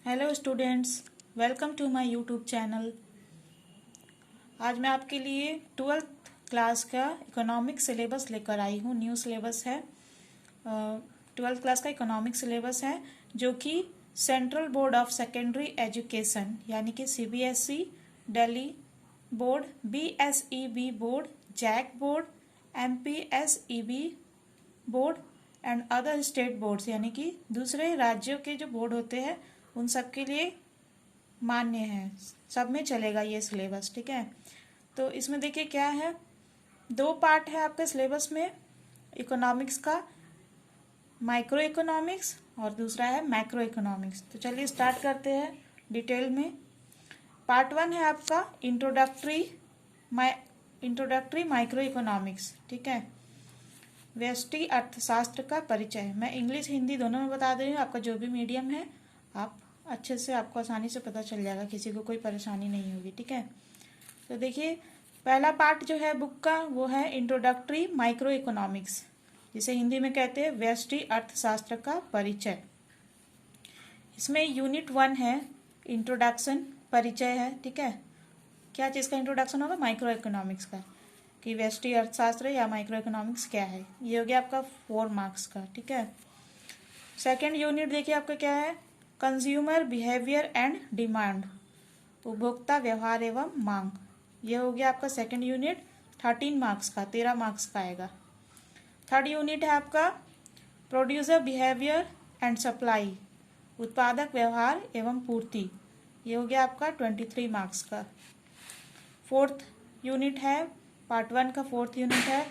Hello students, welcome to my YouTube channel. आज मैं आपके लिए 12th क्लास का इकोनॉमिक सिलेबस लेकर आई हूँ। न्यू सिलेबस है, 12th क्लास का इकोनॉमिक सिलेबस है जो कि central board of secondary education यानी कि CBSE, Delhi board, BSEB board, JAC board, MPSEB board and other state boards यानी कि दूसरे राज्यों के जो बोर्ड होते हैं उन सब के लिए मान्य है। सब में चलेगा ये सिलेबस, ठीक है। तो इसमें देखिए क्या है, 2 पार्ट है आपके सिलेबस में इकोनॉमिक्स का, माइक्रो इकोनॉमिक्स और दूसरा है मैक्रो इकोनॉमिक्स। तो चलिए स्टार्ट करते हैं डिटेल में। पार्ट 1 है आपका इंट्रोडक्टरी माइक्रो इकोनॉमिक्स, ठीक है। व्यष्टि अर्थशास्त्र का परिचय। मैं इंग्लिश हिंदी दोनों में बता दे रही हूँ, आपका जो भी मीडियम है आप अच्छे से, आपको आसानी से पता चल जाएगा, किसी को कोई परेशानी नहीं होगी, ठीक है। तो देखिए पहला पार्ट जो है बुक का वो है इंट्रोडक्टरी माइक्रो इकोनॉमिक्स, जिसे हिंदी में कहते हैं व्यष्टि अर्थशास्त्र का परिचय। इसमें यूनिट 1 है इंट्रोडक्शन, परिचय है, ठीक है। क्या चीज़ का इंट्रोडक्शन होगा? माइक्रो इकोनॉमिक्स का, कि व्यष्टि अर्थशास्त्र या माइक्रो इकोनॉमिक्स क्या है। ये हो गया आपका 4 मार्क्स का, ठीक है। सेकेंड यूनिट देखिए आपका क्या है, कंज्यूमर बिहेवियर एंड डिमांड, उपभोक्ता व्यवहार एवं मांग। ये हो गया आपका सेकेंड यूनिट, 13 मार्क्स का, 13 मार्क्स का आएगा। थर्ड यूनिट है आपका प्रोड्यूसर बिहेवियर एंड सप्लाई, उत्पादक व्यवहार एवं पूर्ति। ये हो गया आपका 23 मार्क्स का। फोर्थ यूनिट है, पार्ट 1 का 4th यूनिट है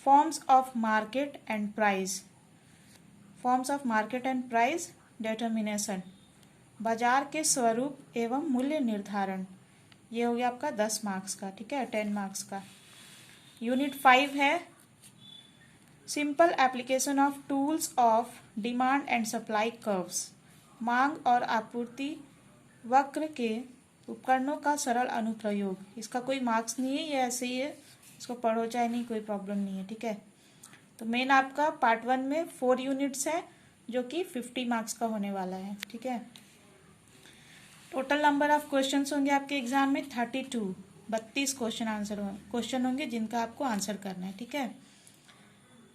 forms of market and price, forms of market and price determination, बाजार के स्वरूप एवं मूल्य निर्धारण। ये हो गया आपका 10 मार्क्स का, ठीक है, 10 मार्क्स का। यूनिट 5 है simple application of tools of demand and supply curves, मांग और आपूर्ति वक्र के उपकरणों का सरल अनुप्रयोग। इसका कोई मार्क्स नहीं है, ये ऐसे ही है, इसको पढ़ो चाहे नहीं, कोई प्रॉब्लम नहीं है, ठीक है। तो मेन आपका पार्ट 1 में 4 यूनिट्स है जो कि 50 मार्क्स का होने वाला है, ठीक है। टोटल नंबर ऑफ क्वेश्चंस होंगे आपके एग्जाम में 32 क्वेश्चन होंगे जिनका आपको आंसर करना है, ठीक है।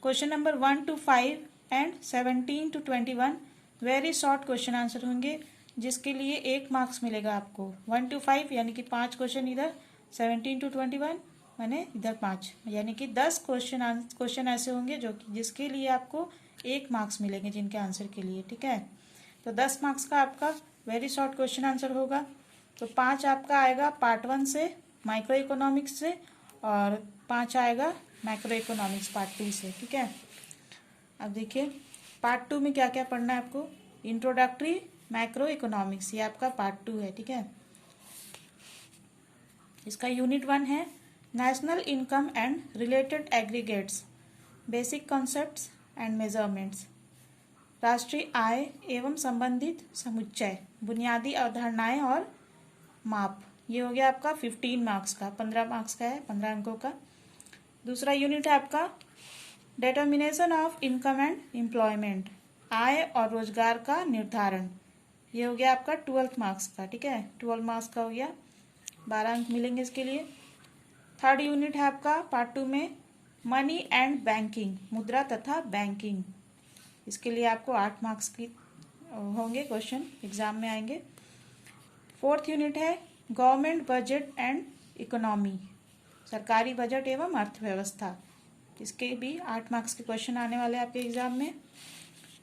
Question number 1 to 5 and 17 to 21 very short question answer होंगे, जिसके लिए 1 मार्क्स मिलेगा आपको। 1 to 5 यानी कि 5 क्वेश्चन इधर, 17 to 21 मैंने इधर 5, यानी कि 10 क्वेश्चन ऐसे होंगे जो कि जिसके लिए आपको 1 मार्क्स मिलेंगे, जिनके आंसर के लिए, ठीक है। तो 10 मार्क्स का आपका वेरी शॉर्ट क्वेश्चन आंसर होगा। तो 5 आपका आएगा पार्ट 1 से, माइक्रो इकोनॉमिक्स से, और 5 आएगा मैक्रो इकोनॉमिक्स पार्ट 2 से, ठीक है। अब देखिए पार्ट 2 में क्या क्या पढ़ना है आपको। इंट्रोडक्टरी मैक्रो इकोनॉमिक्स, ये आपका पार्ट 2 है, ठीक है। इसका यूनिट 1 है national income and related aggregates, basic concepts and measurements, राष्ट्रीय आय एवं संबंधित समुच्चय, बुनियादी अवधारणाएं और माप। ये हो गया आपका 15 मार्क्स का, 15 मार्क्स का है, 15 अंकों का। दूसरा यूनिट है आपका determination of income and employment, आय और रोजगार का निर्धारण। ये हो गया आपका 12 मार्क्स का, ठीक है, 12 मार्क्स का हो गया, 12 अंक मिलेंगे इसके लिए। थर्ड यूनिट है आपका पार्ट 2 में मनी एंड बैंकिंग, मुद्रा तथा बैंकिंग। इसके लिए आपको 8 मार्क्स की होंगे, क्वेश्चन एग्जाम में आएंगे। फोर्थ यूनिट है गवर्नमेंट बजट एंड इकोनॉमी, सरकारी बजट एवं अर्थव्यवस्था। इसके भी 8 मार्क्स के क्वेश्चन आने वाले हैं आपके एग्जाम में।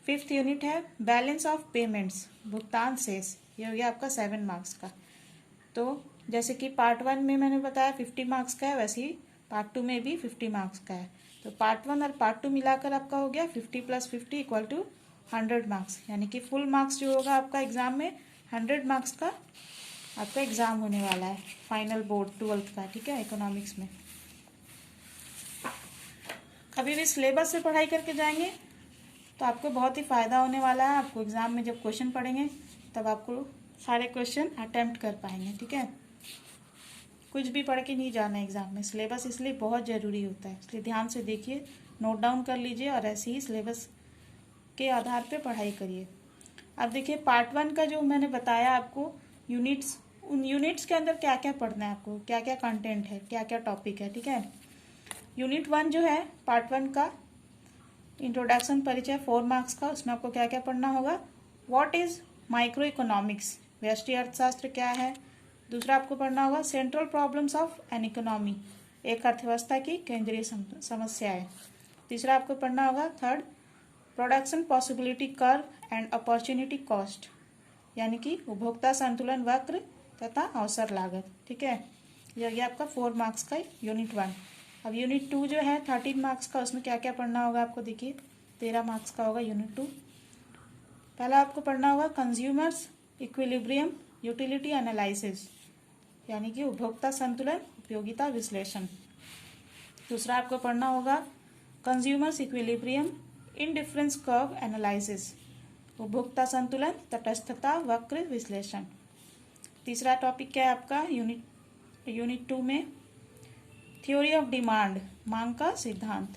फिफ्थ यूनिट है बैलेंस ऑफ पेमेंट्स, भुगतान शेष। ये हो गया आपका 7 मार्क्स का। तो जैसे कि पार्ट 1 में मैंने बताया 50 मार्क्स का है, वैसे ही पार्ट 2 में भी 50 मार्क्स का है। तो पार्ट 1 और पार्ट 2 मिलाकर आपका हो गया 50 + 50 = 100 मार्क्स, यानी कि फुल मार्क्स जो होगा आपका एग्जाम में 100 मार्क्स का आपका एग्जाम होने वाला है, फाइनल बोर्ड 12th का, ठीक है, इकोनॉमिक्स में। कभी भी सिलेबस से पढ़ाई करके जाएंगे तो आपको बहुत ही फायदा होने वाला है। आपको एग्जाम में जब क्वेश्चन पढ़ेंगे तब आपको सारे क्वेश्चन अटेम्प्ट कर पाएंगे, ठीक है। कुछ भी पढ़ के नहीं जाना एग्जाम में, सिलेबस इसलिए बहुत ज़रूरी होता है, इसलिए ध्यान से देखिए, नोट डाउन कर लीजिए और ऐसे ही सिलेबस के आधार पे पढ़ाई करिए। अब देखिए पार्ट 1 का जो मैंने बताया आपको यूनिट्स, उन यूनिट्स के अंदर क्या क्या पढ़ना है आपको, क्या क्या कंटेंट है, क्या क्या टॉपिक है, ठीक है। यूनिट 1 जो है पार्ट 1 का इंट्रोडक्शन परिचय 4 मार्क्स का, उसमें आपको क्या क्या पढ़ना होगा। व्हाट इज माइक्रो इकोनॉमिक्स, व्यष्टि अर्थशास्त्र क्या है। दूसरा आपको पढ़ना होगा central problems of an economy, एक अर्थव्यवस्था की केंद्रीय समस्याएं। तीसरा आपको पढ़ना होगा third production possibility curve and opportunity cost, यानी कि उपभोक्ता संतुलन वक्र तथा अवसर लागत, ठीक है। यह गया आपका 4 मार्क्स का यूनिट 1। अब यूनिट 2 जो है 13 मार्क्स का, उसमें क्या क्या पढ़ना होगा आपको, देखिए 13 मार्क्स का होगा यूनिट 2। पहला आपको पढ़ना होगा कंज्यूमर्स इक्विलिब्रियम यूटिलिटी एनालिसिस, यानी कि उपभोक्ता संतुलन उपयोगिता विश्लेषण। दूसरा आपको पढ़ना होगा consumers equilibrium indifference curve analysis, उपभोक्ता संतुलन तटस्थता वक्र विश्लेषण। तीसरा टॉपिक क्या है आपका यूनिट 2 में थ्योरी ऑफ डिमांड, मांग का सिद्धांत।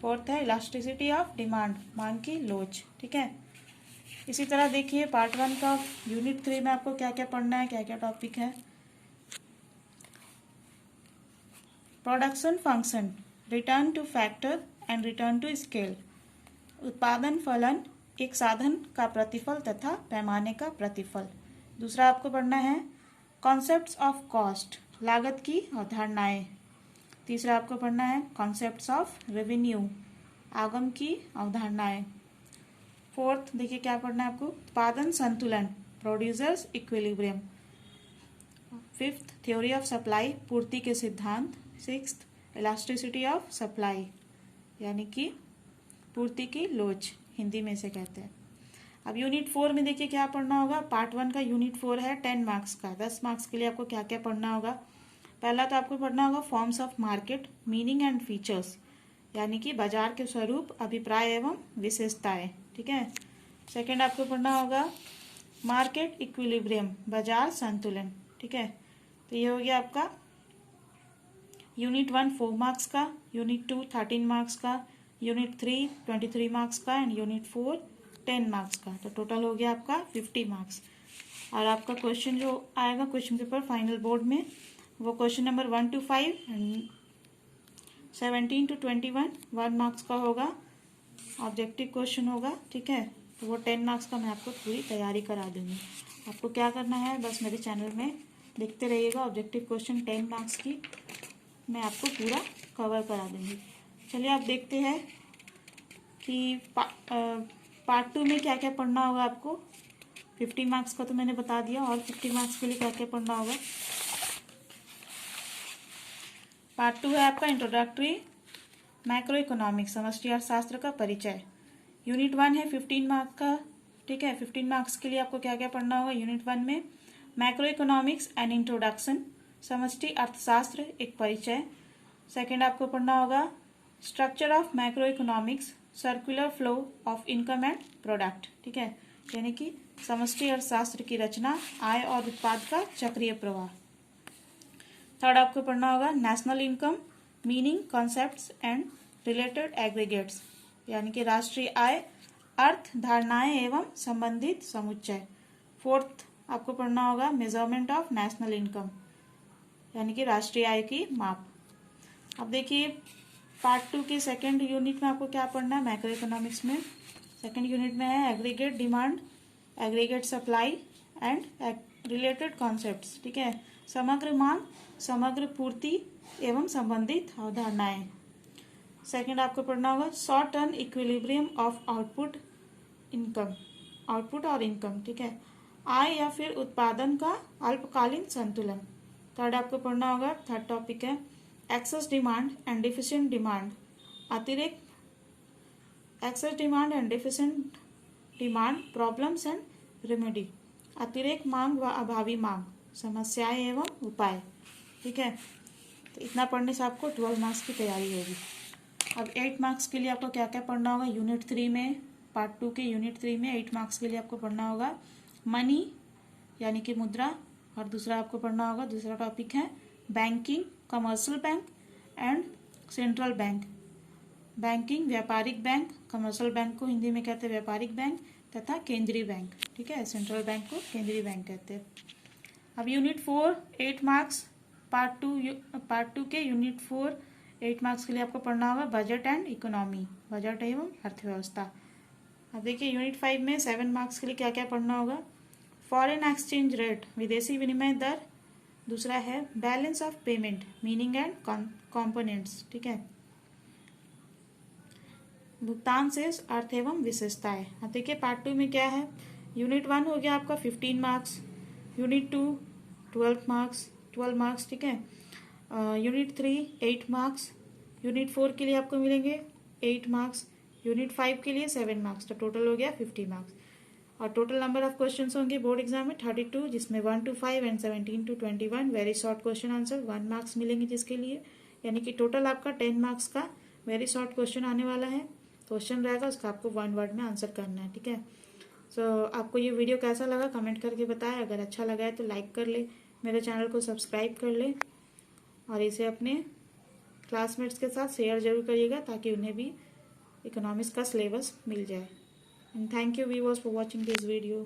फोर्थ है इलास्टिसिटी ऑफ डिमांड, मांग की लोच, ठीक है। इसी तरह देखिए पार्ट 1 का यूनिट 3 में आपको क्या क्या पढ़ना है, क्या क्या टॉपिक है। Production function, return to factor and return to scale, उत्पादन फलन, एक साधन का प्रतिफल तथा पैमाने का प्रतिफल। दूसरा आपको पढ़ना है कॉन्सेप्ट्स ऑफ कॉस्ट, लागत की अवधारणाएं। तीसरा आपको पढ़ना है कॉन्सेप्ट्स ऑफ रेवेन्यू, आगम की अवधारणाएं। फोर्थ देखिए क्या पढ़ना है आपको उत्पादन संतुलन, producers equilibrium. Fifth theory of supply, पूर्ति के सिद्धांत। सिक्स्थ इलास्टिसिटी ऑफ सप्लाई, यानी कि पूर्ति की लोच हिंदी में से कहते हैं। अब यूनिट 4 में देखिए क्या पढ़ना होगा। पार्ट 1 का यूनिट 4 है 10 मार्क्स का। 10 मार्क्स के लिए आपको क्या क्या पढ़ना होगा। पहला तो आपको पढ़ना होगा forms of market, meaning and features, यानी कि बाजार के स्वरूप, अभिप्राय एवं विशेषताएं, ठीक है। सेकंड आपको पढ़ना होगा मार्केट इक्विलिब्रियम, बाजार संतुलन, ठीक है। तो ये हो गया आपका यूनिट 1 4 मार्क्स का, यूनिट 2 13 मार्क्स का, यूनिट 3 23 मार्क्स का एंड यूनिट 4 10 मार्क्स का। तो टोटल हो गया आपका 50 मार्क्स। और आपका क्वेश्चन जो आएगा क्वेश्चन पेपर फाइनल बोर्ड में, वो question number 1 to 5 and 17 to 21 1 marks का होगा, ऑब्जेक्टिव क्वेश्चन होगा, ठीक है। तो वो 10 मार्क्स का मैं आपको पूरी तैयारी करा दूंगी। आपको क्या करना है, बस मेरे चैनल में देखते रहिएगा, ऑब्जेक्टिव क्वेश्चन 10 मार्क्स की मैं आपको पूरा कवर करा दूंगी। चलिए आप देखते हैं कि पार्ट 2 में क्या क्या पढ़ना होगा आपको। 50 मार्क्स का तो मैंने बता दिया, और 50 मार्क्स के लिए क्या क्या पढ़ना होगा। पार्ट 2 है आपका इंट्रोडक्टरी मैक्रो इकोनॉमिक्स, समष्टि अर्थशास्त्र का परिचय। यूनिट 1 है 15 मार्क्स का, ठीक है। 15 मार्क्स के लिए आपको क्या क्या पढ़ना होगा। यूनिट 1 में मैक्रो इकोनॉमिक्स एंड इंट्रोडक्शन, समष्टि अर्थशास्त्र एक परिचय। सेकेंड आपको पढ़ना होगा structure of macro economics, circular flow of income and product, ठीक है, यानी कि समष्टि अर्थशास्त्र की रचना, आय और उत्पाद का चक्रीय प्रवाह। थर्ड आपको पढ़ना होगा national income, meaning, concepts and related aggregates, यानी कि राष्ट्रीय आय, अर्थ, धारणाएं एवं संबंधित समुच्चय। फोर्थ आपको पढ़ना होगा मेजरमेंट ऑफ नेशनल इनकम, यानी कि राष्ट्रीय आय की माप। अब देखिए पार्ट 2 के सेकेंड यूनिट में आपको क्या पढ़ना है। मैक्रो इकोनॉमिक्स में सेकेंड यूनिट में है aggregate demand, aggregate supply and related concepts, ठीक है, समग्र मांग, समग्र पूर्ति एवं संबंधित अवधारणाएं। सेकेंड आपको पढ़ना होगा short term equilibrium of output income, output और इनकम, ठीक है, आय या फिर उत्पादन का अल्पकालीन संतुलन। थर्ड आपको पढ़ना होगा, थर्ड टॉपिक है excess demand and deficient demand, अतिरिक्त excess demand and deficient demand problems and remedy, अतिरिक्त मांग व अभावी मांग, समस्याएं एवं उपाय, ठीक है। तो इतना पढ़ने से आपको 12 मार्क्स की तैयारी होगी। अब 8 मार्क्स के लिए आपको क्या क्या पढ़ना होगा। यूनिट 3 में, पार्ट 2 के यूनिट 3 में 8 मार्क्स के लिए आपको पढ़ना होगा मनी, यानी कि मुद्रा। और दूसरा आपको पढ़ना होगा, दूसरा टॉपिक है banking, commercial bank and central bank. Banking व्यापारिक बैंक, कमर्शियल बैंक को हिंदी में कहते हैं व्यापारिक बैंक, तथा केंद्रीय बैंक। ठीक है, सेंट्रल बैंक को केंद्रीय बैंक कहते हैं। अब यूनिट 4 8 मार्क्स पार्ट टू के यूनिट 4 8 मार्क्स के लिए आपको पढ़ना होगा बजट एंड इकोनॉमी, बजट एवं अर्थव्यवस्था। अब देखिए यूनिट 5 में 7 मार्क्स के लिए क्या क्या पढ़ना होगा। फॉरेन एक्सचेंज रेट, विदेशी विनिमय दर। दूसरा है balance of payment, meaning and components. ठीक है, भुगतान शेष, अर्थ एवं विशेषताएं। अब देखिए पार्ट 2 में क्या है। यूनिट 1 हो गया आपका 15 मार्क्स, यूनिट 2 12 मार्क्स। ठीक है, यूनिट 3 8 मार्क्स, यूनिट 4 के लिए आपको मिलेंगे 8 मार्क्स, यूनिट 5 के लिए 7 मार्क्स, तो टोटल हो गया 50 मार्क्स। और टोटल नंबर ऑफ क्वेश्चन होंगे बोर्ड एग्जाम में 32, जिसमें 1 to 5 and 17 to 21 very short question answer 1 marks मिलेंगे जिसके लिए, यानी कि टोटल आपका 10 मार्क्स का वेरी शॉर्ट क्वेश्चन आने वाला है। क्वेश्चन रहेगा उसका आपको 1 वर्ड में आंसर करना है। ठीक है, सो आपको ये वीडियो कैसा लगा कमेंट करके बताएं। अगर अच्छा लगा है तो लाइक कर ले, मेरे चैनल को सब्सक्राइब कर ले और इसे अपने क्लासमेट्स के साथ शेयर जरूर करिएगा ताकि उन्हें भी इकोनॉमिक्स का सिलेबस मिल जाए। And thank you viewers for watching this video.